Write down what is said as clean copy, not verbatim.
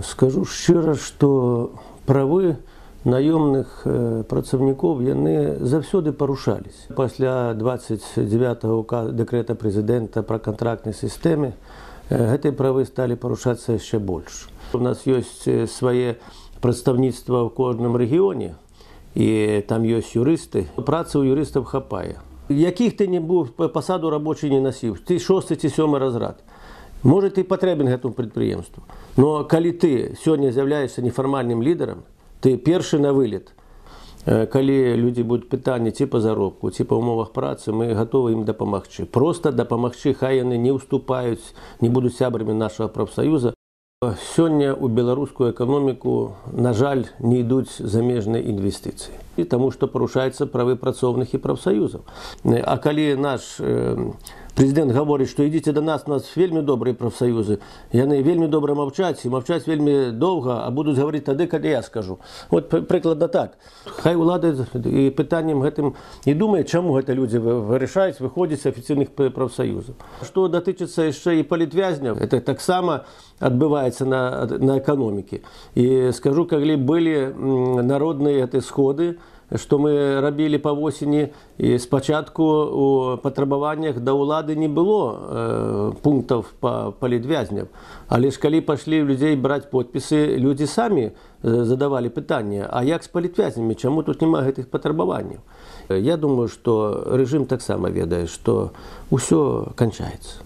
Скажу щиро, што правы наёмных працаўнікоў яны заўсёды парушались. Пасля 29-го дэкрэта прэзідэнта пра кантрактнай сістэме гэтыя правы сталі парушацца яшчэ больш. У нас ёсць свае прадстаўніцтва ў кожным рэгіёне, і там ёсць юрысты. Працы ў юрыстаў хапае. Якіх ты не быў пасаду рабочий не насіў, ты 6 ці 7 разрад. Можа, ты патрэбен гэтаму прадпрыемству. Но калі ты сёння з'яўляешся нефармальным лідарам, ты першы на вылет. Калі людзі будуць пытанні ці па заробку, ці па ўмовах працы, мы гатовы ім дапамагчы. Проста дапамагчы, хай яны не ўступаюць, не будуць сябрамі нашага прафсаюза. Сёння ў беларускую эканоміку, на жаль, не ідуць замежныя інвестыцыі. І таму, што парушаюцца правы працоўных і прафсаюзаў. А калі наш прэзідэнт гаворыць, што ідзіце да нас, у нас вельмі добрыя прафсаюзы, яны вельмі добра маўчаць, і маўчаць вельмі доўга, а будуць гаварыць тады, калі я скажу. Вот прыкладна так. Хай улады і пытаннем гэтым і думае, чаму гэта людзі вырашаюць выходзіць з афіцыйных прафсаюзаў. Што датычыцца яшчэ і палітвязняў, это таксама адбываецца на эканомікі. І скажу, калі былі народныя сходы, што мы рабілі па восені, і спачатку у патрабаваннях да ўлады не было пунктаў па палітвязням. Але ж калі пашлі людзей браць подпісы, людзі самі задавалі пытанне, а як з палітвязнямі, чаму тут няма гэтых патрабаванняў? Я думаю, што рэжым таксама ведае, што ўсё канчаецца.